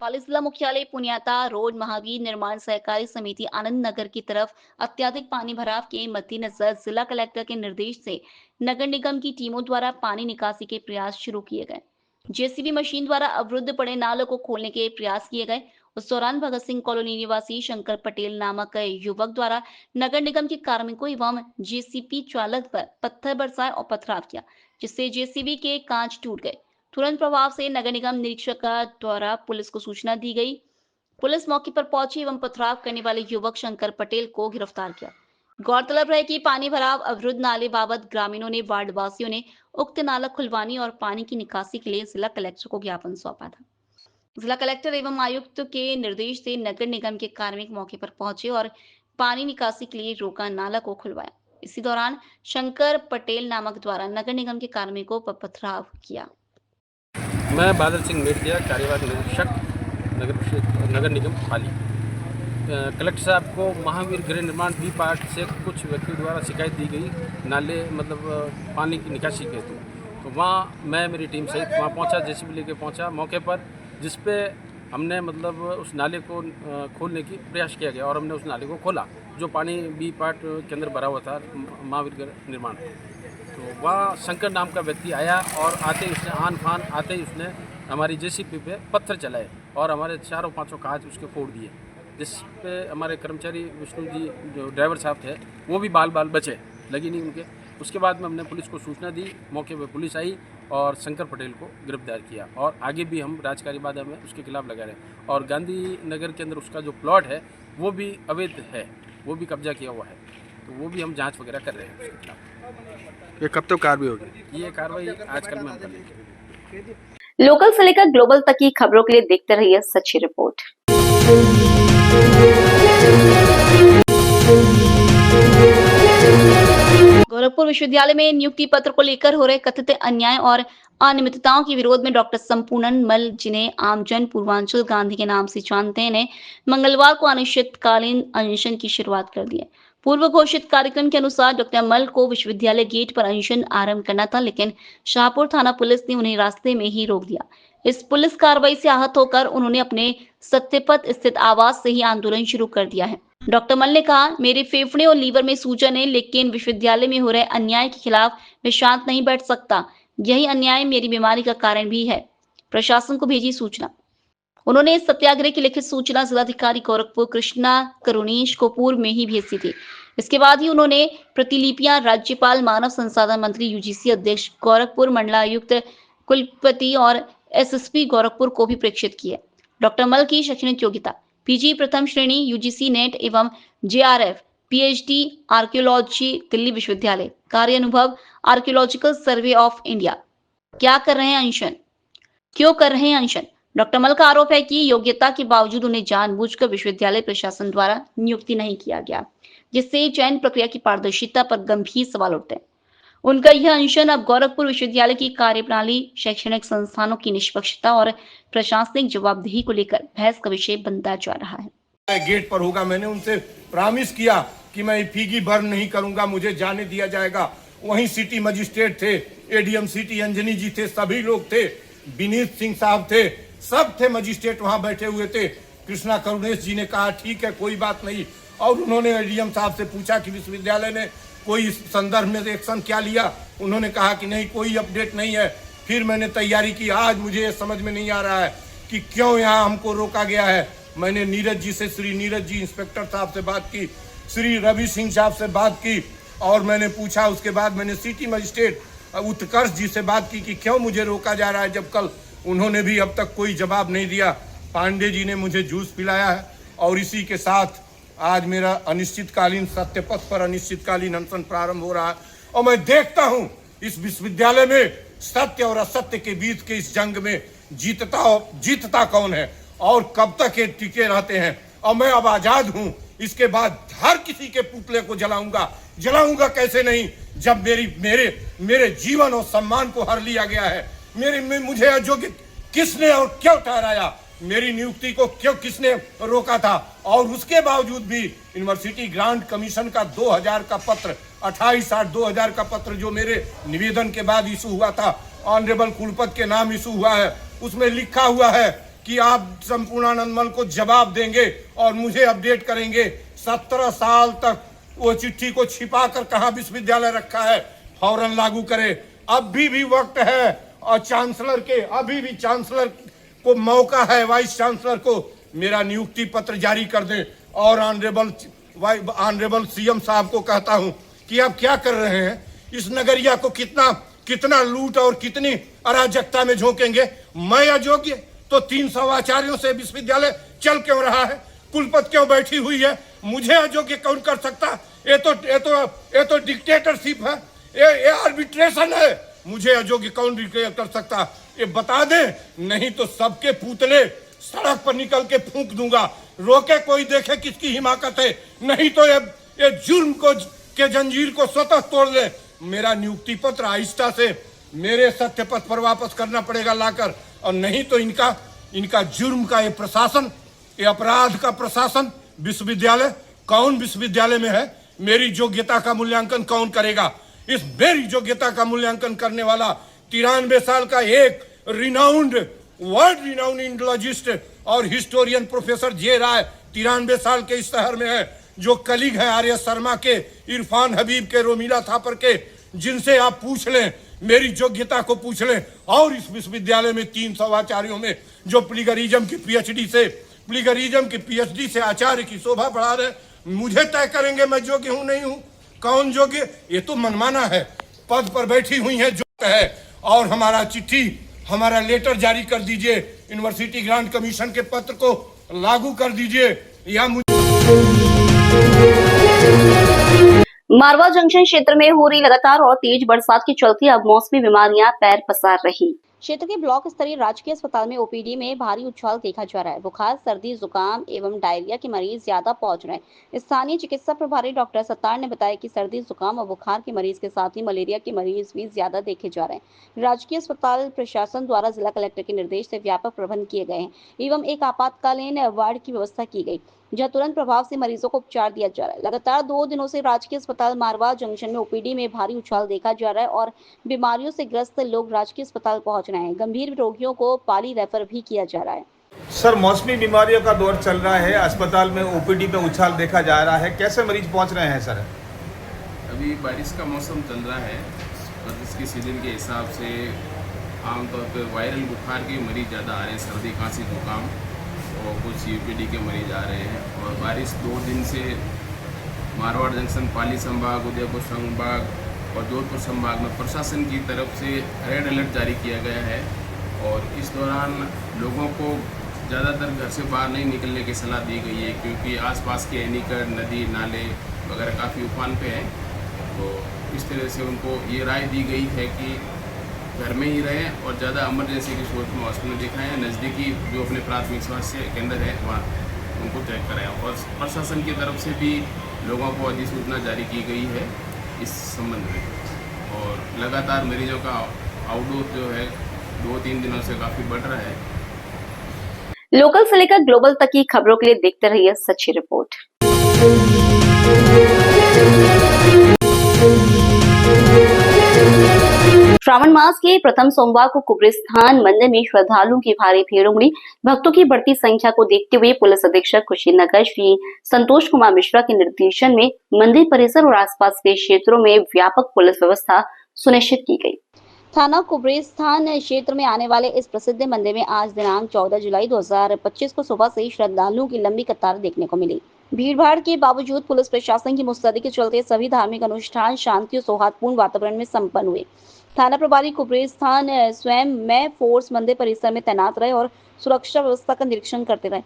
पाली जिला मुख्यालय पुनियाता रोड महावीर निर्माण सहकारी समिति आनंद नगर की तरफ अत्यधिक पानी भराव के मद्देनजर जिला कलेक्टर के निर्देश से नगर निगम की टीमों द्वारा पानी निकासी के प्रयास शुरू किए गए। जेसीबी मशीन द्वारा अवरुद्ध पड़े नालों को खोलने के प्रयास किए गए। उस दौरान भगत सिंह कॉलोनी निवासी शंकर पटेल नामक युवक द्वारा नगर निगम के कार्मिकों एवं जेसीबी चालक पर पत्थर बरसाए और पथराव किया, जिससे जेसीबी के कांच टूट गए। तुरंत प्रभाव से नगर निगम निरीक्षक द्वारा पुलिस को सूचना दी गई। पुलिस मौके पर पहुंची एवं पथराव करने वाले युवक शंकर पटेल को गिरफ्तार किया। गौरतलब है कि पानी भराव अवरुद्ध नाले बाबत ग्रामीणों ने वार्ड वासियों ने उक्त नाला खुलवाने और पानी की निकासी के लिए जिला कलेक्टर को ज्ञापन सौंपा था। जिला कलेक्टर एवं आयुक्त के निर्देश से नगर निगम के कार्मिक मौके पर पहुंचे और पानी निकासी के लिए रोका नाला को खुलवाया। इसी दौरान शंकर पटेल नामक द्वारा नगर निगम के कार्मिकों पर पथराव किया। मैं बादल सिंह मेटिया, कार्यवाहक निरीक्षक नगर निगम पाली। कलेक्टर साहब को महावीर गृह निर्माण बी पार्ट से कुछ व्यक्तियों द्वारा शिकायत दी गई नाले पानी की निकासी के हेतु। तो वहाँ मैं मेरी टीम सहित वहाँ पहुँचा, जेसीबी लेके पहुँचा मौके पर, जिस पे हमने उस नाले को खोलने की प्रयास किया गया और हमने उस नाले को खोला जो पानी बी पार्ट के अंदर भरा हुआ था महावीर गृह निर्माण। तो वह शंकर नाम का व्यक्ति आया और आते ही उसने आन फान आते ही उसने हमारी जेसीबी पे पत्थर चलाए और हमारे चारों पांचों कांच उसके फोड़ दिए, जिस पे हमारे कर्मचारी विष्णु जी जो ड्राइवर साहब थे वो भी बाल बचे, लगी नहीं उनके। उसके बाद में हमने पुलिस को सूचना दी, मौके पे पुलिस आई और शंकर पटेल को गिरफ्तार किया और आगे भी हम राजकारी बाधा में उसके खिलाफ लगा रहे। और गांधी नगर के अंदर उसका जो प्लॉट है वो भी अवैध है, वो भी कब्जा किया हुआ है, तो वो भी हम जाँच वगैरह कर रहे हैं उसके खिलाफ। ये कब तक कार्रवाई होगी? ये कार्रवाई आजकल में हम कर लेंगे। लोकल से लेकर ग्लोबल तक की खबरों के लिए देखते रहिए सच्ची रिपोर्ट। गोरखपुर विश्वविद्यालय में नियुक्ति पत्र को लेकर हो रहे कथित अन्याय और अनियमितताओं के विरोध में डॉक्टर संपूर्णन मल, जिन्हें आमजन पूर्वांचल गांधी के नाम से जानते हैं, ने मंगलवार को अनिश्चितकालीन अनशन की शुरुआत कर दी है। पूर्व घोषित कार्यक्रम के अनुसार डॉक्टर मल को विश्वविद्यालय गेट पर अनशन आरंभ करना था, लेकिन शाहपुर थाना पुलिस ने उन्हें रास्ते में ही रोक दिया। इस पुलिस कार्रवाई से आहत होकर उन्होंने अपने सत्यपथ स्थित आवास से ही आंदोलन शुरू कर दिया है। डॉक्टर मल ने कहा, मेरे फेफड़े और लीवर में सूजन है, लेकिन विश्वविद्यालय में हो रहे अन्याय के खिलाफ मैं शांत नहीं बैठ सकता। यही अन्याय मेरी बीमारी का कारण भी है। प्रशासन को भेजी सूचना। उन्होंने इस सत्याग्रह की लिखित सूचना जिलाधिकारी गोरखपुर कृष्णा करुणेश को पूर्व में ही भेजी थी। इसके बाद ही उन्होंने प्रतिलिपियां राज्यपाल, मानव संसाधन मंत्री, यूजीसी अध्यक्ष गोरखपुर, मंडलायुक्त, कुलपति और एसएसपी गोरखपुर को भी प्रेषित की है। डॉक्टर मल की शैक्षणिक योग्यता पीजी प्रथम श्रेणी, यूजीसी नेट एवं जेआरएफ, पीएचडी आर्कियोलॉजी दिल्ली विश्वविद्यालय, कार्य अनुभव आर्कियोलॉजिकल सर्वे ऑफ इंडिया। क्या कर रहे हैं अनशन? क्यों कर रहे हैं अनशन? डॉक्टर मल का आरोप है कि योग्यता के बावजूद उन्हें जानबूझकर विश्वविद्यालय प्रशासन द्वारा नियुक्ति नहीं किया गया, जिससे चयन प्रक्रिया की पारदर्शिता पर गंभीर सवाल उठते हैं। उनका यह अनशन अब गोरखपुर विश्वविद्यालय की कार्यप्रणाली, शैक्षणिक संस्थानों की निष्पक्षता और प्रशासनिक जवाबदेही को लेकर बहस का विषय बनता जा रहा है। गेट पर होगा, मैंने उनसे प्रॉमिस किया कि मैं फीगी बर्न नहीं करूंगा, मुझे जाने दिया जाएगा। वहीं सिटी मजिस्ट्रेट थे, एडीएम सिटी अंजनी जी थे, सभी लोग थे, विनीत सिंह साहब थे, सब थे मजिस्ट्रेट वहां बैठे हुए थे। कृष्णा करुणेश जी ने कहा ठीक है, कोई बात नहीं। और उन्होंने एडीएम साहब से पूछा कि विश्वविद्यालय ने कोई इस संदर्भ में एक्शन क्या लिया। उन्होंने कहा कि नहीं, कोई अपडेट नहीं है। फिर मैंने तैयारी की। आज मुझे ये समझ में नहीं आ रहा है कि क्यों यहाँ हमको रोका गया है। मैंने नीरज जी से, श्री नीरज जी इंस्पेक्टर साहब से बात की, श्री रवि सिंह साहब से बात की और मैंने पूछा। उसके बाद मैंने सिटी मजिस्ट्रेट उत्कर्ष जी से बात की कि क्यों मुझे रोका जा रहा है, जब कल उन्होंने भी अब तक कोई जवाब नहीं दिया। पांडे जी ने मुझे जूस पिलाया है और इसी के साथ आज मेरा अनिश्चितकालीन सत्यपथ पर अनिश्चितकालीन अनशन प्रारंभ हो रहा है। और मैं देखता हूं इस विश्वविद्यालय में सत्य और असत्य के बीच के इस जंग में जीतता कौन है और कब तक ये टिके रहते हैं। और मैं अब आजाद हूं। इसके बाद हर किसी के पुतले को जलाऊंगा कैसे नहीं, जब मेरे जीवन और सम्मान को हर लिया गया है। मुझे अयोग्य किसने और क्यों ठहराया, मेरी नियुक्ति को क्यों किसने रोका था। और उसके बावजूद भी यूनिवर्सिटी ग्रांट कमीशन का 2000 का पत्र, 28/8/2000 का पत्र जो मेरे निवेदन के बाद इशू हुआ था, ऑनरेबल कुलपति के नाम इशू हुआ है, उसमें लिखा हुआ है कि आप संपूर्णानंद मल को जवाब देंगे और मुझे अपडेट करेंगे। 17 साल तक वो चिट्ठी को छिपा कर कहाँ विश्वविद्यालय रखा है, फौरन लागू करे। अभी भी वक्त है और चांसलर के अभी भी चांसलर को मौका है, वाइस चांसलर को मेरा नियुक्ति पत्र जारी कर दें। और ऑनरेबल सीएम साहब को कहता हूं कि आप क्या कर रहे हैं, इस नगरिया को कितना लूट और कितनी अराजकता में झोंकेंगे। मैं अयोग्य तो 300 आचार्यों से विश्वविद्यालय चल क्यों रहा है, कुलपति क्यों बैठी हुई है, मुझे अयोग्य कौन कर सकता। ये तो डिक्टेटरशिप है, ये आर्बिट्रेशन है, मुझे अयोग्य कौन कर सकता, ये बता दे, नहीं तो सबके पुतले सड़क पर निकल के फूंक दूंगा। रोके कोई देखे किसकी हिमाकत है, नहीं तो ये जुर्म को के जंजीर को स्वतः तोड़ ले। मेरा नियुक्ति पत्र आहिस्ता से मेरे सत्य पथ पर वापस करना पड़ेगा लाकर, और नहीं तो इनका जुर्म का ये प्रशासन, ये अपराध का प्रशासन, विश्वविद्यालय कौन विश्वविद्यालय में है, मेरी योग्यता का मूल्यांकन कौन करेगा। इस मेरी योग्यता का मूल्यांकन करने वाला 93 साल का एक वर्ल्ड रिनाउंड इंडोलॉजिस्ट और हिस्टोरियन प्रोफेसर जे राय 93 साल के इस शहर में है, जो कलीग है आर्य शर्मा के, इरफान हबीब के, रोमिला थापर के, जिनसे आप पूछ लें, मेरी योग्यता को पूछ लें। और इस विश्वविद्यालय में 300 आचार्यों में जो प्लीगरिज्म की पीएचडी से आचार्य की शोभा बढ़ा रहे, मुझे तय करेंगे मैं योग्य हूं नहीं हूं, कौन योग्य। ये तो मनमाना है, पद पर बैठी हुई है जो है। और हमारा लेटर जारी कर दीजिए, यूनिवर्सिटी ग्रांट कमीशन के पत्र को लागू कर दीजिए, या मारवा जंक्शन क्षेत्र में हो रही लगातार और तेज बरसात के चलते अब मौसमी बीमारियां पैर पसार रही। क्षेत्र के ब्लॉक स्तरीय राजकीय अस्पताल में ओपीडी में भारी उछाल देखा जा रहा है। बुखार, सर्दी, जुकाम एवं डायरिया के मरीज ज्यादा पहुंच रहे हैं। स्थानीय चिकित्सा प्रभारी डॉक्टर सत्तार ने बताया कि सर्दी, जुकाम और बुखार के मरीज के साथ ही मलेरिया के मरीज भी ज्यादा देखे जा रहे हैं। राजकीय अस्पताल प्रशासन द्वारा जिला कलेक्टर के निर्देश से व्यापक प्रबंध किए गए हैं एवं एक आपातकालीन वार्ड की व्यवस्था की गई, जहां तुरंत प्रभाव से मरीजों को उपचार दिया जा रहा है। लगातार 2 दिनों से राजकीय अस्पताल मारवा जंक्शन में ओपीडी में भारी उछाल देखा जा रहा है और बीमारियों से ग्रस्त लोग राजकीय अस्पताल पहुंच रहे हैं। गंभीर रोगियों को पाली रेफर भी किया जा रहा है। सर, मौसमी बीमारियों का दौर चल रहा है, अस्पताल में ओपीडी में उछाल देखा जा रहा है, कैसे मरीज पहुंच रहे हैं सर? अभी बारिश का मौसम चल रहा है, बारिश के सीजन के हिसाब से आमतौर पर वायरल बुखार के मरीज ज़्यादा आ रहे हैं, सर्दी, खांसी, जुकाम, और कुछ यूपीडी के मरीज आ रहे हैं। और बारिश 2 दिन से मारवाड़ जंक्शन, पाली संभाग, उदयपुर संभाग और जोधपुर संभाग में प्रशासन की तरफ से रेड अलर्ट जारी किया गया है। और इस दौरान लोगों को ज़्यादातर घर से बाहर नहीं निकलने की सलाह दी गई है, क्योंकि आसपास के एनीकट, नदी, नाले वगैरह काफ़ी उफान पे हैं। तो इस तरह से उनको ये राय दी गई है कि घर में ही रहें और ज़्यादा इमरजेंसी की सूरत में हॉस्पिटल दिखाएं, नज़दीकी जो अपने प्राथमिक स्वास्थ्य केंद्र है वहाँ उनको चेक कराएं। और प्रशासन की तरफ से भी लोगों को अधिसूचना जारी की गई है इस संबंध में। और लगातार मरीजों का आउटडोर जो है 2-3 दिनों से काफ़ी बढ़ रहा है। लोकल से लेकर ग्लोबल तक की खबरों के लिए देखते रहिए सच्ची रिपोर्ट। श्रावण मास के प्रथम सोमवार को कुबरिस्तान मंदिर में श्रद्धालुओं की भारी भीड़ उमड़ी। भक्तों की बढ़ती संख्या को देखते हुए पुलिस अधीक्षक कुशीनगर श्री संतोष कुमार मिश्रा के निर्देशन में मंदिर परिसर और आसपास के क्षेत्रों में व्यापक पुलिस व्यवस्था सुनिश्चित की गई। थाना कुबरिस्तान क्षेत्र में आने वाले इस प्रसिद्ध मंदिर में आज दिनांक 14 जुलाई 2025 को सुबह से श्रद्धालुओं की लंबी कतार देखने को मिली। भीड़भाड़ के बावजूद पुलिस प्रशासन की मुस्तैदी के चलते सभी धार्मिक अनुष्ठान शांति और सौहार्दपूर्ण वातावरण में संपन्न हुए। थाना प्रभारी कुबरिस्तान स्वयं में फोर्स मंदिर परिसर में तैनात रहे और सुरक्षा व्यवस्था का निरीक्षण करते रहे।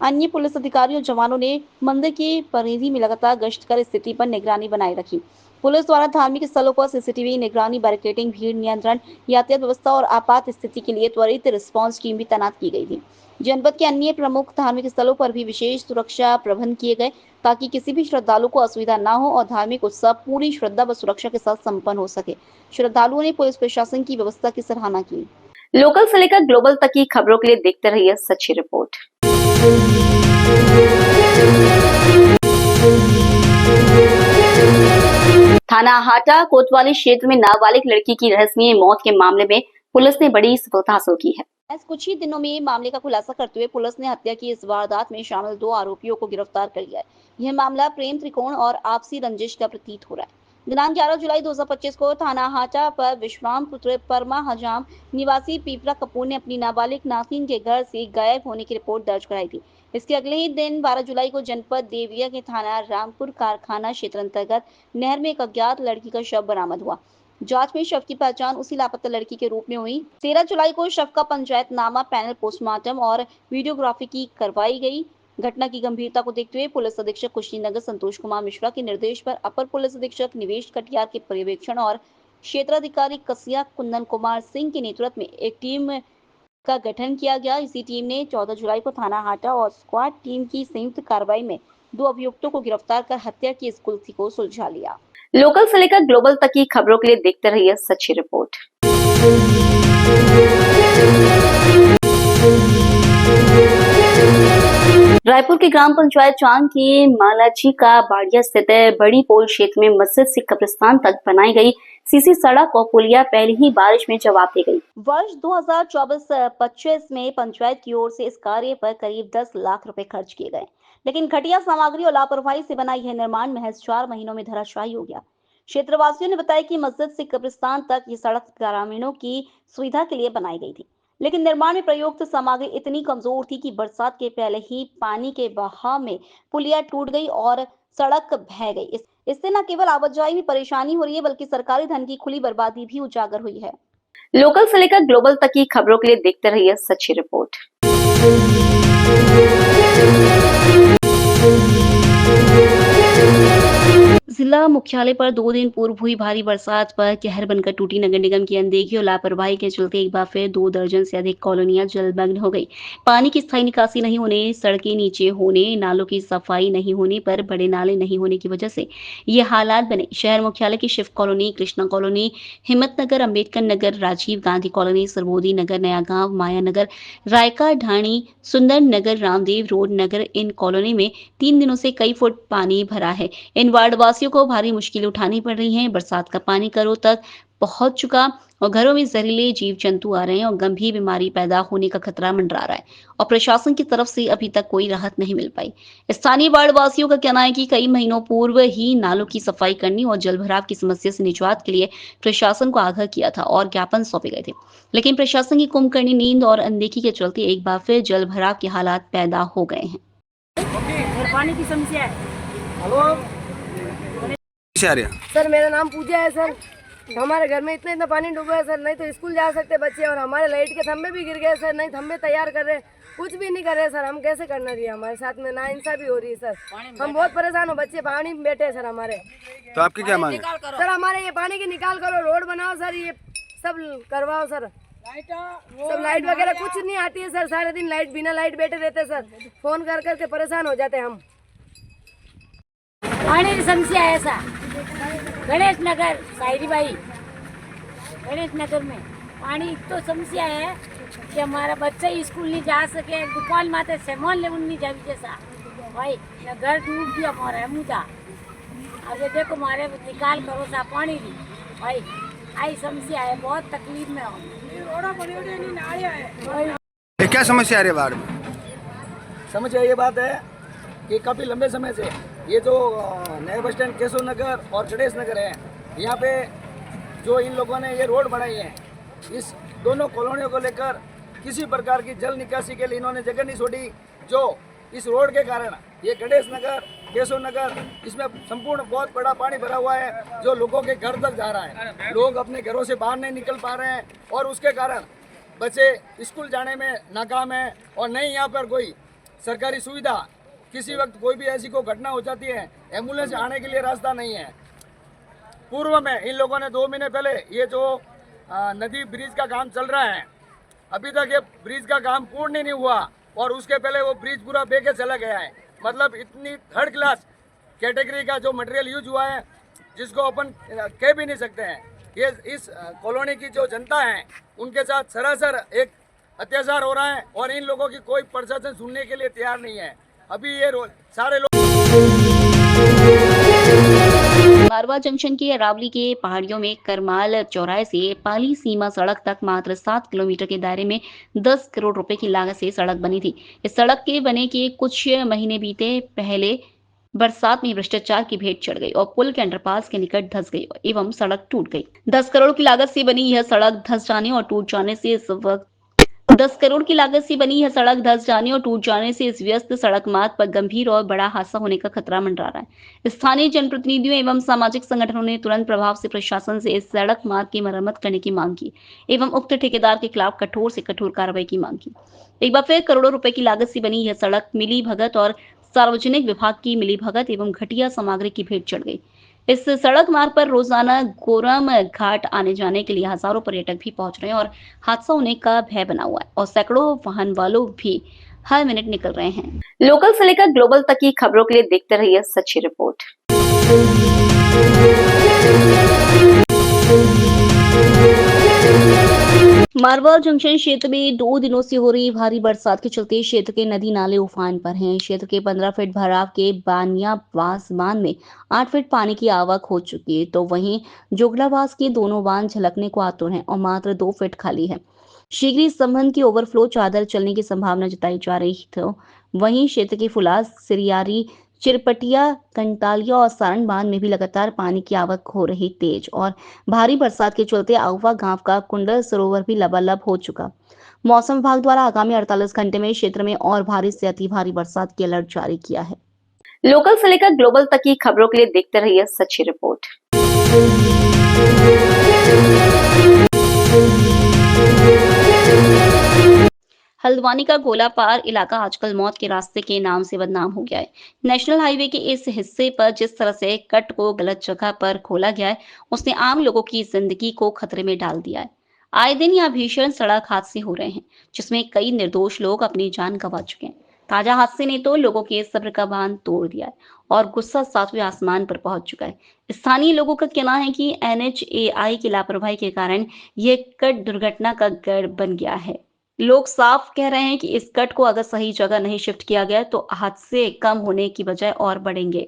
अन्य पुलिस अधिकारियों जवानों ने मंदिर की परिधि में लगातार गश्त कर स्थिति पर निगरानी बनाए रखी। पुलिस द्वारा धार्मिक स्थलों पर सीसीटीवी निगरानी, बैरिकेडिंग, भीड़ नियंत्रण, यातायात व्यवस्था और आपात स्थिति के लिए त्वरित रिस्पांस टीम भी तैनात की गई थी। जनपद के अन्य प्रमुख धार्मिक स्थलों पर भी विशेष सुरक्षा प्रबंध किए गए ताकि किसी भी श्रद्धालु को असुविधा न हो और धार्मिक उत्सव पूरी श्रद्धा व सुरक्षा के साथ संपन्न हो सके। श्रद्धालुओं ने पुलिस प्रशासन की व्यवस्था की सराहना की। लोकल से लेकर ग्लोबल तक की खबरों के लिए देखते रहिए सच्ची रिपोर्ट। थाना हाटा कोतवाली क्षेत्र में नाबालिग लड़की की रहस्यमय मौत के मामले में पुलिस ने बड़ी सफलता हासिल की है। कुछ ही दिनों में मामले का खुलासा करते हुए पुलिस ने हत्या की इस वारदात में शामिल 2 आरोपियों को गिरफ्तार कर लिया है। यह मामला प्रेम त्रिकोण और आपसी रंजिश का प्रतीत हो रहा है। दिनांक 11 जुलाई 2025 को थाना हाटा पर विश्राम पुत्र परमा हजाम निवासी पीपरा कपूर ने अपनी नाबालिग नासिन के घर से गायब होने की रिपोर्ट दर्ज कराई थी। इसके अगले ही दिन 12 जुलाई को जनपद देविया के थाना रामपुर कारखाना क्षेत्र अंतर्गत नहर में एक अज्ञात लड़की का शव बरामद हुआ। जांच में शव की पहचान उसी लापता लड़की के रूप में हुई। 13 जुलाई को शव का पंचायतनामा, पैनल पोस्टमार्टम और वीडियोग्राफी की करवाई गई। घटना की गंभीरता को देखते हुए पुलिस अधीक्षक कुशीनगर संतोष कुमार मिश्रा के निर्देश पर अपर पुलिस अधीक्षक निवेश कटियार के पर्यवेक्षण और क्षेत्राधिकारी कसिया कुंदन कुमार सिंह के नेतृत्व में एक टीम का गठन किया गया। इसी टीम ने 14 जुलाई को थाना हाटा और स्क्वाड टीम की संयुक्त कार्रवाई में 2 अभियुक्तों को गिरफ्तार कर हत्या की इस कुल्थी को सुलझा लिया। लोकल से लेकर ग्लोबल तक की खबरों के लिए देखते रहिए सच्ची रिपोर्ट। रायपुर के ग्राम पंचायत चांद के मालाजी का बाड़िया स्थित बड़ी पोल क्षेत्र में मस्जिद से कब्रिस्तान तक बनाई गई सीसी सड़क और पुलिया पहली ही बारिश में जवाब दे गई। वर्ष 2024-25 में पंचायत की ओर से इस कार्य पर करीब 10 लाख रुपए खर्च किए गए, लेकिन घटिया सामग्री और लापरवाही से बना यह निर्माण महज 4 महीनों में धराशायी हो गया। क्षेत्रवासियों ने बताया कि मस्जिद से कब्रिस्तान तक ये सड़क ग्रामीणों की सुविधा के लिए बनाई गई थी, लेकिन निर्माण में प्रयुक्त सामग्री इतनी कमजोर थी कि बरसात के पहले ही पानी के बहाव में पुलिया टूट गई और सड़क बह गई। इससे न केवल आवाजाही में परेशानी हो रही है, बल्कि सरकारी धन की खुली बर्बादी भी उजागर हुई है। लोकल से लेकर ग्लोबल तक की खबरों के लिए देखते रहिए सच्ची रिपोर्ट। जिला मुख्यालय पर 2 दिन पूर्व हुई भारी बरसात पर कहर बनकर टूटी नगर निगम की अनदेखी और लापरवाही के चलते एक बार फिर 2 दर्जन से अधिक कॉलोनियां जलमग्न हो गई। पानी की स्थायी निकासी नहीं होने, सड़कें नीचे होने, नालों की सफाई नहीं होने पर बड़े नाले नहीं होने की वजह से ये हालात बने। शहर मुख्यालय की शिव कॉलोनी, कृष्णा कॉलोनी, हिम्मत नगर, अम्बेडकर नगर, राजीव गांधी कॉलोनी, सरबोधी नगर, नया गांव, माया नगर, रायका ढाणी, सुंदर नगर, रामदेव रोड नगर, इन कॉलोनी में 3 दिनों से कई फुट पानी भरा है। इन वार्ड वासियों को भारी मुश्किलें उठानी पड़ रही हैं। बरसात का पानी घरों तक पहुंच चुका और घरों में जहरीले जीव जंतु आ रहे हैं और गंभीर बीमारी पैदा होने का खतरा मंडरा रहा है और प्रशासन की तरफ से अभी तक कोई राहत नहीं मिल पाई। स्थानीय वार्ड वासियों का कहना है कि कई महीनों पूर्व ही नालों की सफाई करनी और जल भराव की समस्या से निजात के लिए प्रशासन को आगाह किया था और ज्ञापन सौंपे गए थे, लेकिन प्रशासन की कुंभकर्णी नींद और अनदेखी के चलते एक बार फिर जल भराव के हालात पैदा हो गए हैं। पानी की समस्या है। सर मेरा नाम पूजा है सर। हमारे घर में इतना पानी डूबा है सर, नहीं तो स्कूल जा सकते बच्चे, और हमारे लाइट के खंभे भी गिर गए सर, नहीं खंभे तैयार कर रहे, कुछ भी नहीं कर रहे सर। हम कैसे करना रही है, हमारे साथ में नाइंसाफी हो रही है सर। हम बहुत परेशान हो, बच्चे पानी में बैठे सर हमारे। तो आपकी क्या मांग है? सर हमारे ये पानी की निकाल करो, रोड बनाओ सर, ये सब करवाओ सर। सब लाइट वगैरह कुछ नहीं आती है सर, सारे दिन लाइट बिना लाइट बैठे रहते सर, फोन कर करके परेशान हो जाते हम। पानी की समस्या है ऐसा गणेश नगर, सायरी भाई गणेश नगर में पानी तो समस्या है कि हमारा बच्चा स्कूल नहीं जा सके, दुकान माते सामान ले नहीं जा जैसा भाई, घर डूब गया हमारा मुझा। अब ये देखो हमारे निकाल करो सा पानी भी भाई, आई समस्या है, बहुत तकलीफ में हो। क्या समस्या आ रही है वार्ड में? समस्या ये बात है कि काफ़ी लंबे समय से ये जो नए बस स्टैंड केशव नगर और गणेश नगर है, यहाँ पे जो इन लोगों ने ये रोड बनाई है, इस दोनों कॉलोनियों को लेकर किसी प्रकार की जल निकासी के लिए इन्होंने जगह नहीं छोड़ी। जो इस रोड के कारण ये गणेश नगर, केशव नगर, इसमें संपूर्ण बहुत बड़ा पानी भरा हुआ है, जो लोगों के घर तक जा रहा है। लोग अपने घरों से बाहर नहीं निकल पा रहे हैं और उसके कारण बच्चे स्कूल जाने में नाकाम है और नहीं यहाँ पर कोई सरकारी सुविधा। किसी वक्त कोई भी ऐसी कोई घटना हो जाती है, एम्बुलेंस आने के लिए रास्ता नहीं है। पूर्व में इन लोगों ने 2 महीने पहले ये जो नदी ब्रिज का काम चल रहा है, अभी तक ये ब्रिज का काम पूर्ण नहीं हुआ और उसके पहले वो ब्रिज पूरा बह के चला गया है। मतलब इतनी 3rd क्लास कैटेगरी का जो मटेरियल यूज हुआ है, जिसको अपन कह भी नहीं सकते हैं। ये इस कॉलोनी की जो जनता है, उनके साथ सरासर एक अत्याचार हो रहा है और इन लोगों की कोई प्रशासन सुनने के लिए तैयार नहीं है। अभी ये सारे लोग मारवा जंक्शन के अरावली के पहाड़ियों में करमाल चौराहे से पाली सीमा सड़क तक मात्र 7 किलोमीटर के दायरे में 10 करोड़ रुपए की लागत से सड़क बनी थी। इस सड़क के बने के कुछ महीने बीते, पहले बरसात में भ्रष्टाचार की भेंट चढ़ गई और पुल के अंडरपास के निकट धंस गई एवं सड़क टूट गई। 10 करोड़ की लागत से बनी यह सड़क धंस जाने और टूट जाने से इस वक्त 10 करोड़ की लागत से बनी यह सड़क धंस जाने और टूट जाने से इस व्यस्त सड़क मार्ग पर गंभीर और बड़ा हादसा होने का खतरा मंडरा रहा है। स्थानीय जनप्रतिनिधियों एवं सामाजिक संगठनों ने तुरंत प्रभाव से प्रशासन से इस सड़क मार्ग की मरम्मत करने की मांग की एवं उक्त ठेकेदार के खिलाफ कठोर से कठोर कार्रवाई की मांग की। एक बार फिर करोड़ों रुपए की लागत से बनी यह सड़क मिली भगत और सार्वजनिक विभाग की मिली भगत एवं घटिया सामग्री की भेंट चढ़ गई। इस सड़क मार्ग पर रोजाना गोरम घाट आने जाने के लिए हजारों पर्यटक भी पहुंच रहे हैं और हादसा होने का भय बना हुआ है और सैकड़ों वाहन वालों भी हर मिनट निकल रहे हैं। लोकल से लेकर ग्लोबल तक की खबरों के लिए देखते रहिए सच्ची रिपोर्ट। मारवा जंक्शन क्षेत्र में 2 दिनों से हो रही भारी बरसात के चलते क्षेत्र के नदी नाले उफान पर हैं। क्षेत्र के 15 फीट भराव के बानियावास बांध में 8 फीट पानी की आवक हो चुकी है, तो वहीं जोगलावास के दोनों बांध झलकने को आतुर हैं और मात्र 2 फीट खाली है। शीघ्र इस संबंध की ओवरफ्लो चादर चलने की संभावना जताई जा रही है। वहीं क्षेत्र के फुलास, सिरियारी, चिरपटिया, कंटालिया और सारण बांध में भी लगातार पानी की आवक हो रही तेज और भारी बरसात के चलते आउवा गांव का कुंडल सरोवर भी लबालब हो चुका। मौसम विभाग द्वारा आगामी 48 घंटे में क्षेत्र में और भारी से अति भारी बरसात की अलर्ट जारी किया है। लोकल से लेकर ग्लोबल तक की खबरों के लिए देखते रहिए सच्ची रिपोर्ट। हल्द्वानी का गोलापार इलाका आजकल मौत के रास्ते के नाम से बदनाम हो गया है। नेशनल हाईवे के इस हिस्से पर जिस तरह से कट को गलत जगह पर खोला गया है, उसने आम लोगों की जिंदगी को खतरे में डाल दिया है। आए दिन यहाँ भीषण सड़क हादसे हो रहे हैं, जिसमें कई निर्दोष लोग अपनी जान गंवा चुके हैं। ताजा हादसे ने तो लोगों के सब्र का बांध तोड़ दिया है और गुस्सा 7वें आसमान पर पहुंच चुका है। स्थानीय लोगों का कहना है कि NHAI की लापरवाही के कारण यह कट दुर्घटना का गढ़ बन गया है। लोग साफ कह रहे हैं कि इस कट को अगर सही जगह नहीं शिफ्ट किया गया तो हादसे कम होने की बजाय और बढ़ेंगे।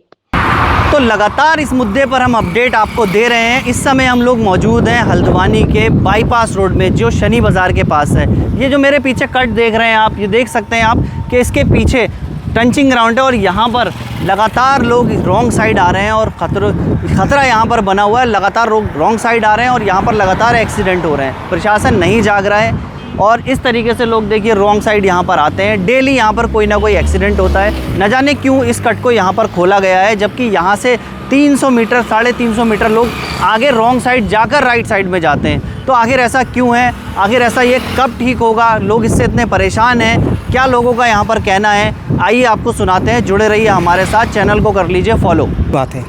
तो लगातार इस मुद्दे पर हम अपडेट आपको दे रहे हैं। इस समय हम लोग मौजूद हैं हल्द्वानी के बाईपास रोड में, जो शनि बाज़ार के पास है। ये जो मेरे पीछे कट देख रहे हैं आप, ये देख सकते हैं आप कि इसके पीछे टंचिंग ग्राउंड है और यहाँ पर लगातार लोग रॉन्ग साइड आ रहे हैं और खतरा यहाँ पर बना हुआ है। लगातार लोग रॉन्ग साइड आ रहे हैं और यहाँ पर लगातार एक्सीडेंट हो रहे हैं। प्रशासन नहीं जाग रहा है और इस तरीके से लोग देखिए रॉन्ग साइड यहाँ पर आते हैं। डेली यहाँ पर कोई ना कोई एक्सीडेंट होता है। न जाने क्यों इस कट को यहाँ पर खोला गया है, जबकि यहाँ से 300 मीटर 350 मीटर लोग आगे रॉन्ग साइड जाकर राइट साइड में जाते हैं। तो आखिर ऐसा क्यों है? आखिर ऐसा ये कब ठीक होगा? लोग इससे इतने परेशान हैं, क्या लोगों का यहाँ पर कहना है? आइए आपको सुनाते हैं। जुड़े रहिए हमारे साथ, चैनल को कर लीजिए फॉलो। बात है,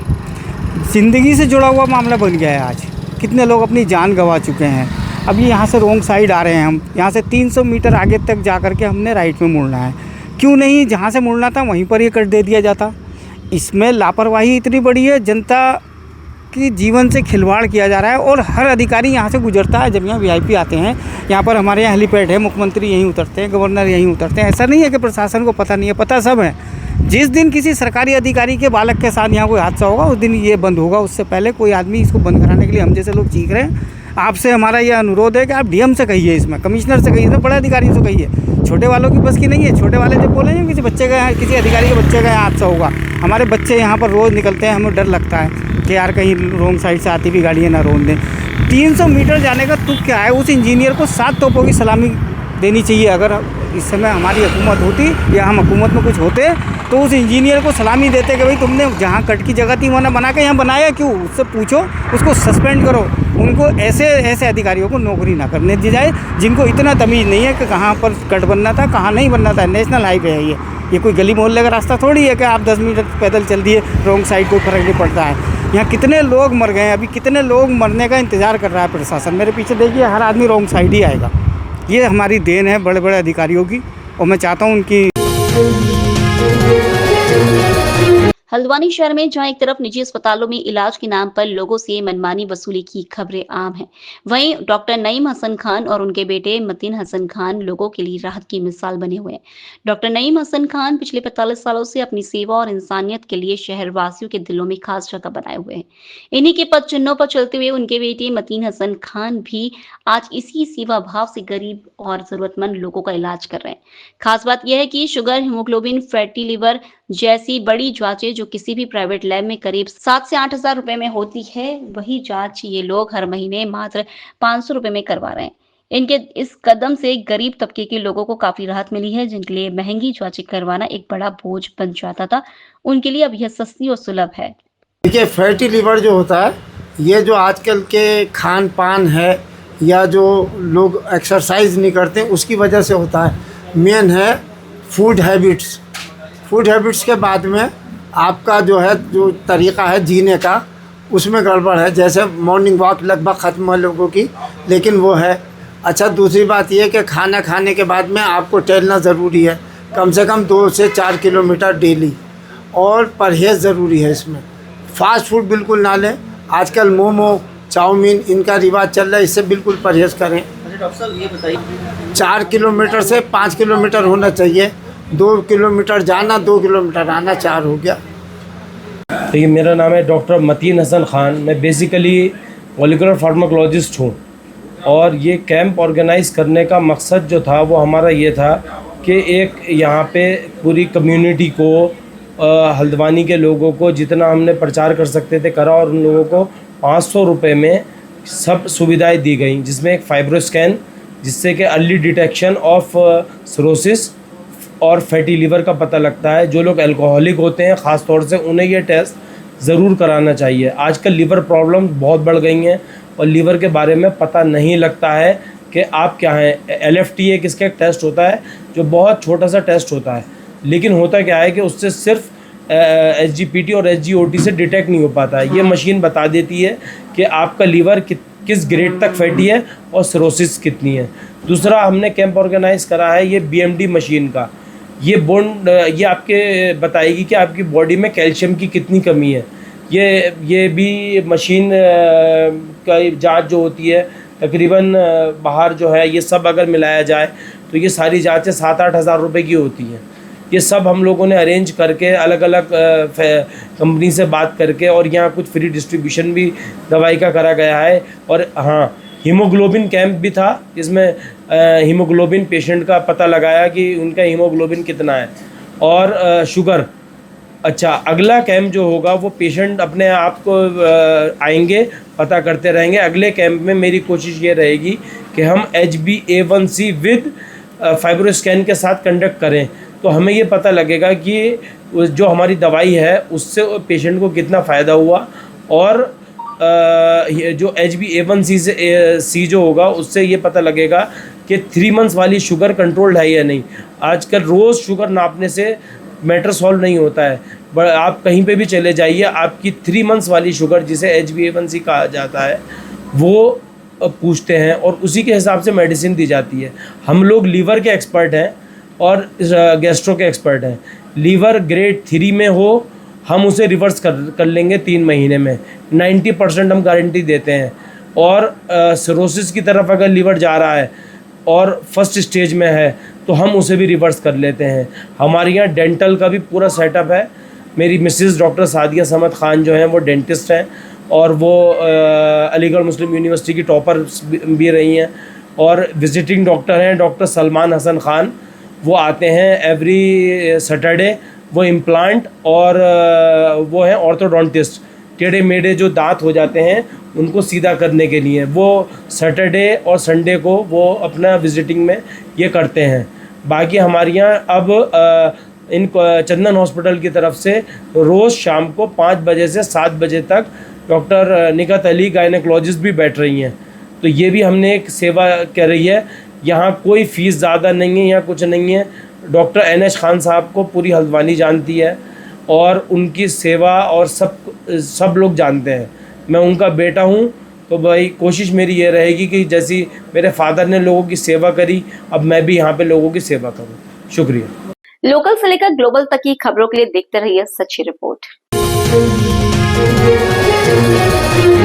ज़िंदगी से जुड़ा हुआ मामला बन गया है। आज कितने लोग अपनी जान गंवा चुके हैं। अभी यहाँ से रॉन्ग साइड आ रहे हैं, हम यहाँ से 300 मीटर आगे तक जा कर के हमने राइट में मुड़ना है। क्यों नहीं जहाँ से मुड़ना था वहीं पर ये कट दे दिया जाता? इसमें लापरवाही इतनी बड़ी है, जनता की जीवन से खिलवाड़ किया जा रहा है। और हर अधिकारी यहाँ से गुजरता है। जब यहाँ VIP आते हैं, यहाँ पर हमारे यहाँ हेलीपैड है, मुख्यमंत्री यहीं उतरते हैं, गवर्नर यहीं उतरते हैं। ऐसा नहीं है कि प्रशासन को पता नहीं है, पता सब है। जिस दिन किसी सरकारी अधिकारी के बालक के साथ यहाँ कोई हादसा होगा उस दिन ये बंद होगा। उससे पहले कोई आदमी इसको बंद कराने के लिए हम जैसे लोग चीख रहे हैं। आपसे हमारा ये अनुरोध है कि आप DM से कहिए, इसमें कमिश्नर से कहिए, बड़े अधिकारियों से कहिए। छोटे वालों की बस की नहीं है। छोटे वाले जब बोलेंगे किसी बच्चे का, किसी अधिकारी के बच्चे का हादसा होगा। हमारे बच्चे यहाँ पर रोज़ निकलते हैं, हमें डर लगता है कि यार कहीं रॉन्ग साइड से आती भी गाड़ियाँ ना रोक दें। 300 मीटर जाने का तुक क्या है? उस इंजीनियर को 7 तोपों की सलामी देनी चाहिए। अगर इस समय हमारी हुकूमत होती या हम हुकूमत में कुछ होते तो उस इंजीनियर को सलामी देते कि भाई तुमने जहाँ कट की जगह थी वहाँ बना के यहाँ बनाया क्यों? उससे पूछो, उसको सस्पेंड करो। उनको ऐसे अधिकारियों को नौकरी ना करने दी जाए जिनको इतना तमीज़ नहीं है कि कहाँ पर कट बनना था, कहाँ नहीं बनना था। नेशनल हाईवे है ये कोई गली मोहल्ले का रास्ता थोड़ी है कि आप 10 मिनट पैदल चल दिए, रॉन्ग साइड कोई फर्क नहीं पड़ता है। यहाँ कितने लोग मर गए हैं, अभी कितने लोग मरने का इंतज़ार कर रहा है प्रशासन। मेरे पीछे देखिए, हर आदमी रॉन्ग साइड ही आएगा। ये हमारी देन है बड़े बड़े अधिकारियों की और मैं चाहता हूँ उनकी। हल्द्वानी शहर में जहां एक तरफ निजी अस्पतालों में इलाज के नाम पर लोगों से मनमानी वसूली की खबरें आम हैं, वहीं डॉक्टर नईम हसन खान और उनके बेटे मतीन हसन खान लोगों के लिए राहत की मिसाल बने हुए हैं। डॉक्टर नईम हसन खान पिछले 45 सालों से अपनी सेवा और इंसानियत के लिए शहरवासियों के दिलों में खास जगह बनाए हुए हैं। इन्हीं के पद चिन्हों पर चलते हुए उनके बेटे मतीन हसन खान भी आज इसी सेवा भाव से गरीब और जरूरतमंद लोगों का इलाज कर रहे हैं। खास बात यह है कि शुगर, हीमोग्लोबिन, फैटी लिवर जैसी बड़ी जांचें जो किसी भी प्राइवेट लैब में करीब 7 से 8 हजार रुपए में होती है, वही जांच ये लोग हर महीने मात्र 500 रुपए में करवा रहे हैं। इनके इस कदम से गरीब तबके के लोगों को काफी राहत मिली है, जिनके लिए महंगी जांचें करवाना एक बड़ा बोझ बन जाता था, उनके लिए अब यह सस्ती और सुलभ है। देखिए, फैटी लिवर जो होता है, ये जो आजकल के खान पान है या जो लोग एक्सरसाइज नहीं करते उसकी वजह से होता है। मेन है फूड हैबिट्स। फूड हैबिट्स के बाद में आपका जो तरीक़ा है जीने का, उसमें गड़बड़ है। जैसे मॉर्निंग वॉक लगभग ख़त्म है लोगों की, लेकिन वो है। अच्छा, दूसरी बात ये कि खाना खाने के बाद में आपको टहलना ज़रूरी है, कम से कम 2 से 4 किलोमीटर डेली, और परहेज़ ज़रूरी है इसमें। फास्ट फूड बिल्कुल ना लें। आजकल मोमो, चाउमीन इनका रिवाज चल रहा है, इससे बिल्कुल परहेज़ करें। डॉक्टर साहब ये बताइए, 4 किलोमीटर से 5 किलोमीटर होना चाहिए। 2 किलोमीटर जाना, 2 किलोमीटर आना, 4 हो गया। तो ये मेरा नाम है डॉक्टर मतीन हसन खान। मैं बेसिकली मॉलिक्यूलर फार्माकोलॉजिस्ट हूँ, और ये कैंप ऑर्गेनाइज करने का मकसद जो था वो हमारा ये था कि एक यहाँ पे पूरी कम्युनिटी को, हल्द्वानी के लोगों को जितना हमने प्रचार कर सकते थे करा, और उन लोगों को 500 रुपये में सब सुविधाएं दी गई, जिसमें एक फाइब्रो स्कैन, जिससे कि अर्ली डिटेक्शन ऑफ सिरोसिस और फैटी लीवर का पता लगता है। जो लोग अल्कोहलिक होते हैं ख़ास तौर से, उन्हें ये टेस्ट ज़रूर कराना चाहिए। आजकल लीवर प्रॉब्लम बहुत बढ़ गई हैं, और लीवर के बारे में पता नहीं लगता है कि आप क्या हैं। LFT एक इसका एक टेस्ट होता है जो बहुत छोटा सा टेस्ट होता है, लेकिन होता क्या है कि उससे सिर्फ SGPT और SGOT से डिटेक्ट नहीं हो पाता है। ये मशीन बता देती है कि आपका लीवर किस ग्रेड तक फैटी है और सिरोसिस कितनी है। दूसरा, हमने कैंप ऑर्गेनाइज करा है ये BMD मशीन का। ये आपके बताएगी कि आपकी बॉडी में कैल्शियम की कितनी कमी है। ये भी मशीन का जांच जो होती है, तकरीबन बाहर जो है, ये सब अगर मिलाया जाए तो ये सारी जांचें 7-8 हज़ार रुपये की होती हैं। ये सब हम लोगों ने अरेंज करके अलग अलग कंपनी से बात करके, और यहाँ कुछ फ्री डिस्ट्रीब्यूशन भी दवाई का करा गया है। और हाँ, हीमोग्लोबिन कैंप भी था, जिसमें हीमोग्लोबिन पेशेंट का पता लगाया कि उनका हीमोग्लोबिन कितना है, और शुगर। अच्छा, अगला कैंप जो होगा वो पेशेंट अपने आप को आएंगे, पता करते रहेंगे। अगले कैंप में मेरी कोशिश ये रहेगी कि हम HbA1c विद फाइब्रो स्कैन के साथ कंडक्ट करें, तो हमें ये पता लगेगा कि जो हमारी दवाई है उससे पेशेंट को कितना फ़ायदा हुआ, और जो HbA1c जो होगा उससे ये पता लगेगा कि 3 मंथ्स वाली शुगर कंट्रोल्ड है या नहीं। आजकल रोज़ शुगर नापने से मैटर सॉल्व नहीं होता है, बट आप कहीं पे भी चले जाइए, आपकी 3 मंथ्स वाली शुगर, जिसे HbA1c कहा जाता है, वो पूछते हैं, और उसी के हिसाब से मेडिसिन दी जाती है। हम लोग लीवर के एक्सपर्ट हैं और गैस्ट्रो के एक्सपर्ट हैं। लीवर ग्रेड 3 में हो, हम उसे रिवर्स कर लेंगे 3 महीने में, 90% हम गारंटी देते हैं। और सिरोसिस की तरफ अगर लीवर जा रहा है और फर्स्ट स्टेज में है, तो हम उसे भी रिवर्स कर लेते हैं। हमारे यहाँ डेंटल का भी पूरा सेटअप है। मेरी मिसेस डॉक्टर सादिया समद खान जो हैं वो डेंटिस्ट हैं, और वो अलीगढ़ मुस्लिम यूनिवर्सिटी की टॉपर भी रही हैं। और विजिटिंग डॉक्टर हैं डॉक्टर सलमान हसन खान, वो आते हैं एवरी सैटरडे। वो इम्प्लांट और वो हैं ऑर्थोडोंटिस्ट। टेढ़े मेढ़े जो दांत हो जाते हैं उनको सीधा करने के लिए वो सैटरडे और संडे को वो अपना विजिटिंग में ये करते हैं। बाकी हमारे यहाँ अब इन चंदन हॉस्पिटल की तरफ से रोज़ शाम को 5 बजे से 7 बजे तक डॉक्टर निकत अली गायनेकोलॉजिस्ट भी बैठ रही हैं। तो ये भी हमने एक सेवा कर रही है। यहाँ कोई फ़ीस ज़्यादा नहीं है, यहाँ कुछ नहीं है। डॉक्टर NH खान साहब को पूरी हल्द्वानी जानती है, और उनकी सेवा और सब लोग जानते हैं। मैं उनका बेटा हूँ, तो भाई कोशिश मेरी ये रहेगी कि जैसी मेरे फादर ने लोगों की सेवा करी, अब मैं भी यहाँ पे लोगों की सेवा करूँ। शुक्रिया। लोकल से लेकर ग्लोबल तक की खबरों के लिए देखते रहिए सच्ची रिपोर्ट। है।